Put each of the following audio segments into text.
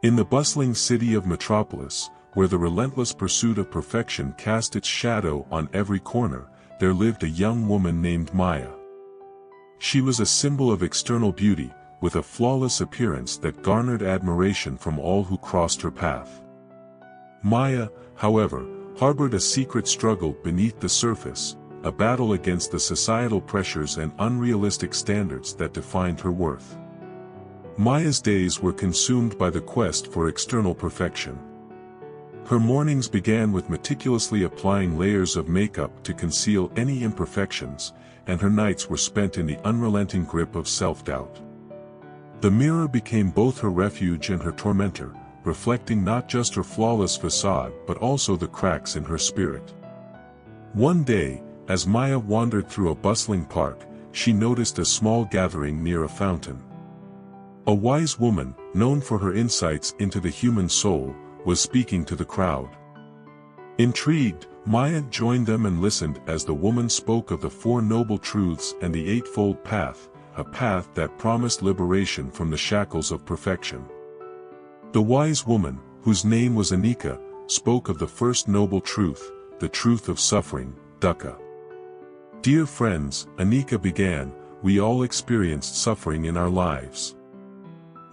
In the bustling city of Metropolis, where the relentless pursuit of perfection cast its shadow on every corner, there lived a young woman named Maya. She was a symbol of external beauty, with a flawless appearance that garnered admiration from all who crossed her path. Maya, however, harbored a secret struggle beneath the surface, a battle against the societal pressures and unrealistic standards that defined her worth. Maya's days were consumed by the quest for external perfection. Her mornings began with meticulously applying layers of makeup to conceal any imperfections, and her nights were spent in the unrelenting grip of self-doubt. The mirror became both her refuge and her tormentor, reflecting not just her flawless facade but also the cracks in her spirit. One day, as Maya wandered through a bustling park, she noticed a small gathering near a fountain. A wise woman, known for her insights into the human soul, was speaking to the crowd. Intrigued, Maya joined them and listened as the woman spoke of the Four Noble Truths and the Eightfold Path, a path that promised liberation from the shackles of perfection. The wise woman, whose name was Anika, spoke of the first noble truth, the truth of suffering, dukkha. Dear friends, Anika began, we all experienced suffering in our lives.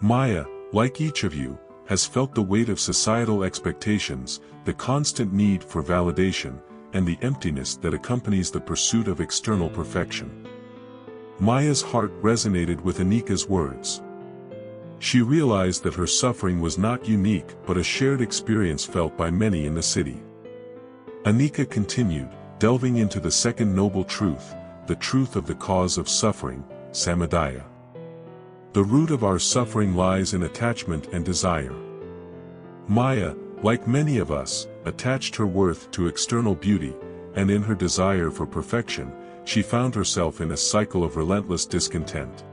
Maya, like each of you, has felt the weight of societal expectations, the constant need for validation, and the emptiness that accompanies the pursuit of external perfection. Maya's heart resonated with Anika's words. She realized that her suffering was not unique but a shared experience felt by many in the city. Anika continued, delving into the second noble truth, the truth of the cause of suffering, samadaya. The root of our suffering lies in attachment and desire. Maya, like many of us, attached her worth to external beauty, and in her desire for perfection, she found herself in a cycle of relentless discontent.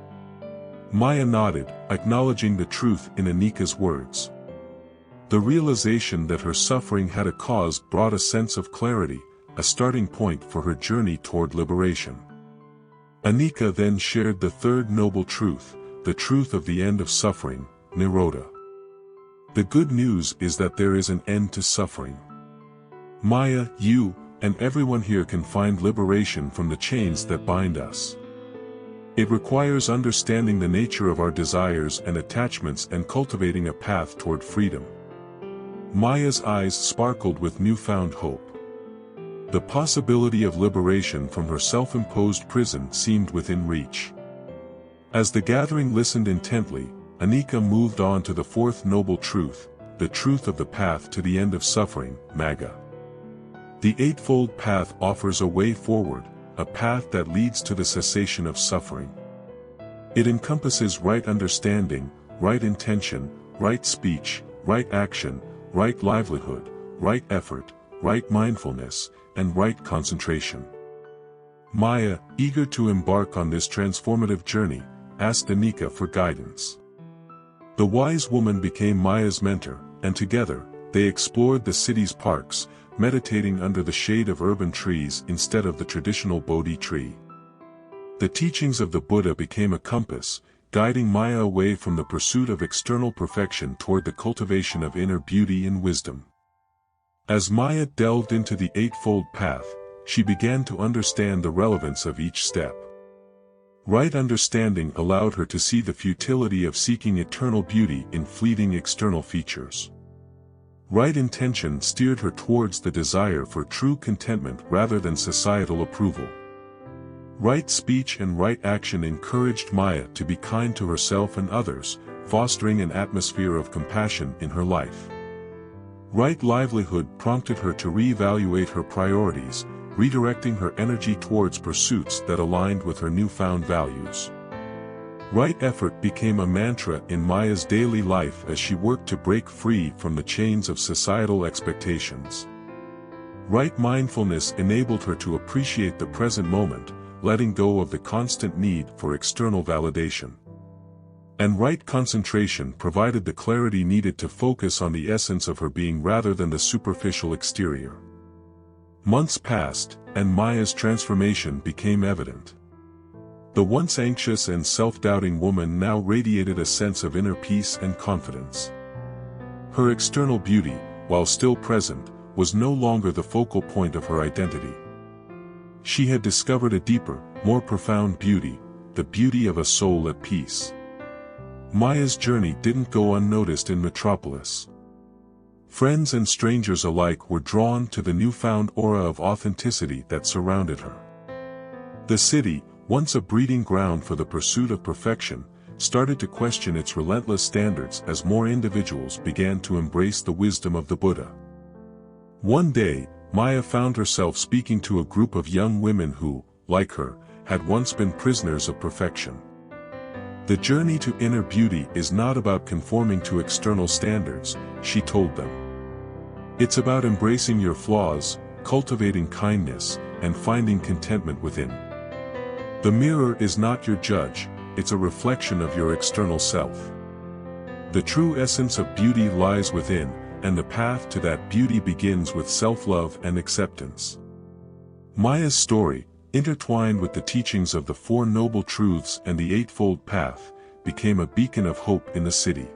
Maya nodded, acknowledging the truth in Anika's words. The realization that her suffering had a cause brought a sense of clarity, a starting point for her journey toward liberation. Anika then shared the third noble truth, the truth of the end of suffering, nirodha. The good news is that there is an end to suffering. Maya, you, and everyone here can find liberation from the chains that bind us. It requires understanding the nature of our desires and attachments and cultivating a path toward freedom. Maya's eyes sparkled with newfound hope. The possibility of liberation from her self-imposed prison seemed within reach. As the gathering listened intently, Anika moved on to the fourth noble truth, the truth of the path to the end of suffering, magga. The Eightfold Path offers a way forward, a path that leads to the cessation of suffering. It encompasses right understanding, right intention, right speech, right action, right livelihood, right effort, right mindfulness, and right concentration. Maya, eager to embark on this transformative journey, asked Anika for guidance. The wise woman became Maya's mentor, and together, they explored the city's parks, meditating under the shade of urban trees instead of the traditional Bodhi tree. The teachings of the Buddha became a compass, guiding Maya away from the pursuit of external perfection toward the cultivation of inner beauty and wisdom. As Maya delved into the Eightfold Path, she began to understand the relevance of each step. Right understanding allowed her to see the futility of seeking eternal beauty in fleeting external features. Right intention steered her towards the desire for true contentment rather than societal approval. Right speech and right action encouraged Maya to be kind to herself and others, fostering an atmosphere of compassion in her life. Right livelihood prompted her to reevaluate her priorities, redirecting her energy towards pursuits that aligned with her newfound values. Right effort became a mantra in Maya's daily life as she worked to break free from the chains of societal expectations. Right mindfulness enabled her to appreciate the present moment, letting go of the constant need for external validation. And right concentration provided the clarity needed to focus on the essence of her being rather than the superficial exterior. Months passed, and Maya's transformation became evident. The once anxious and self-doubting woman now radiated a sense of inner peace and confidence. Her external beauty, while still present, was no longer the focal point of her identity. She had discovered a deeper, more profound beauty, the beauty of a soul at peace. Maya's journey didn't go unnoticed in Metropolis. Friends and strangers alike were drawn to the newfound aura of authenticity that surrounded her. The city, once a breeding ground for the pursuit of perfection, started to question its relentless standards as more individuals began to embrace the wisdom of the Buddha. One day, Maya found herself speaking to a group of young women who, like her, had once been prisoners of perfection. The journey to inner beauty is not about conforming to external standards, she told them. It's about embracing your flaws, cultivating kindness, and finding contentment within. The mirror is not your judge, it's a reflection of your external self. The true essence of beauty lies within, and the path to that beauty begins with self-love and acceptance. Maya's story, intertwined with the teachings of the Four Noble Truths and the Eightfold Path, became a beacon of hope in the city.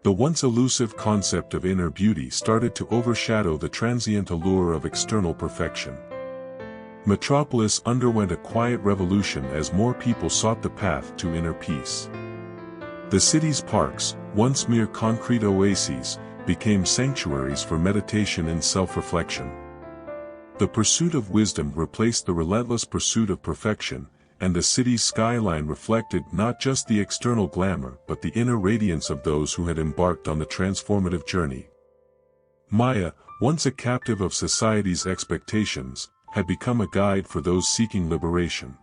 The once elusive concept of inner beauty started to overshadow the transient allure of external perfection. Metropolis underwent a quiet revolution as more people sought the path to inner peace. The city's parks, once mere concrete oases, became sanctuaries for meditation and self-reflection. The pursuit of wisdom replaced the relentless pursuit of perfection, and the city's skyline reflected not just the external glamour but the inner radiance of those who had embarked on the transformative journey. Maya, once a captive of society's expectations, had become a guide for those seeking liberation.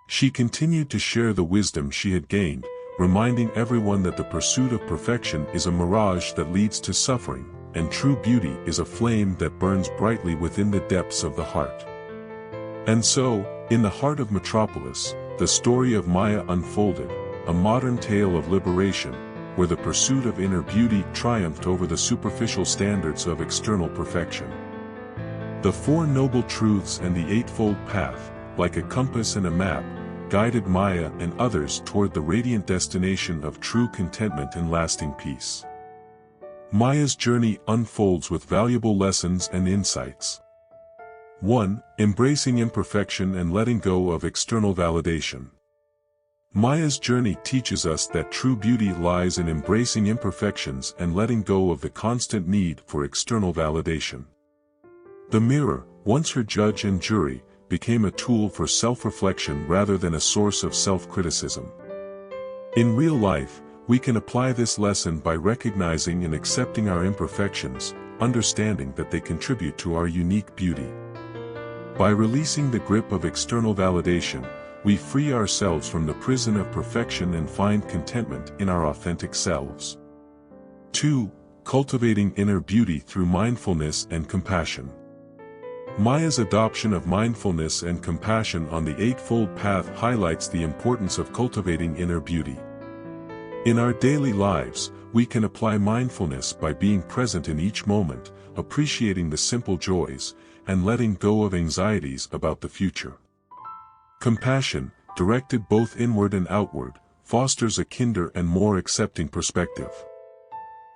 She continued to share the wisdom she had gained, reminding everyone that the pursuit of perfection is a mirage that leads to suffering, and true beauty is a flame that burns brightly within the depths of the heart. And so, in the heart of Metropolis, the story of Maya unfolded, a modern tale of liberation, where the pursuit of inner beauty triumphed over the superficial standards of external perfection. The Four Noble Truths and the Eightfold Path, like a compass and a map, guided Maya and others toward the radiant destination of true contentment and lasting peace. Maya's journey unfolds with valuable lessons and insights. 1. Embracing imperfection and letting go of external validation. Maya's journey teaches us that true beauty lies in embracing imperfections and letting go of the constant need for external validation. The mirror, once her judge and jury, became a tool for self-reflection rather than a source of self-criticism. In real life, we can apply this lesson by recognizing and accepting our imperfections, understanding that they contribute to our unique beauty. By releasing the grip of external validation, we free ourselves from the prison of perfection and find contentment in our authentic selves. 2. Cultivating inner beauty through mindfulness and compassion. Maya's adoption of mindfulness and compassion on the Eightfold Path highlights the importance of cultivating inner beauty. In our daily lives, we can apply mindfulness by being present in each moment, appreciating the simple joys, and letting go of anxieties about the future. Compassion, directed both inward and outward, fosters a kinder and more accepting perspective.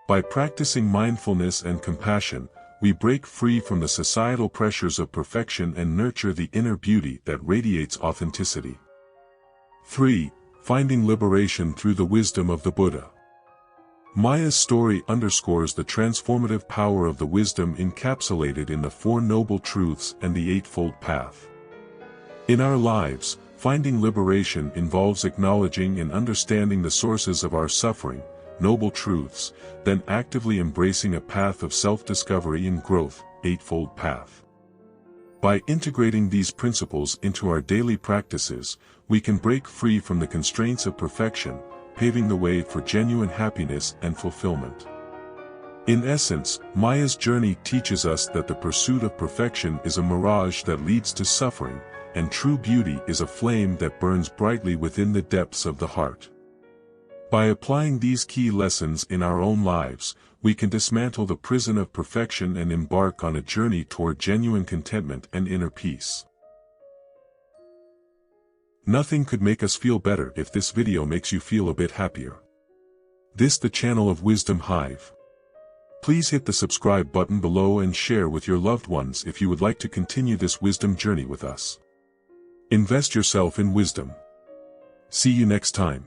By practicing mindfulness and compassion, we break free from the societal pressures of perfection and nurture the inner beauty that radiates authenticity. 3. Finding liberation through the wisdom of the Buddha. Maya's story underscores the transformative power of the wisdom encapsulated in the Four Noble Truths and the Eightfold Path. In our lives, finding liberation involves acknowledging and understanding the sources of our suffering, noble truths, then actively embracing a path of self-discovery and growth, Eightfold Path. By integrating these principles into our daily practices, we can break free from the constraints of perfection, paving the way for genuine happiness and fulfillment. In essence, Maya's journey teaches us that the pursuit of perfection is a mirage that leads to suffering, and true beauty is a flame that burns brightly within the depths of the heart. By applying these key lessons in our own lives, we can dismantle the prison of perfection and embark on a journey toward genuine contentment and inner peace. Nothing could make us feel better if this video makes you feel a bit happier. This the channel of Wisdom Hive. Please hit the subscribe button below and share with your loved ones if you would like to continue this wisdom journey with us. Invest yourself in wisdom. See you next time.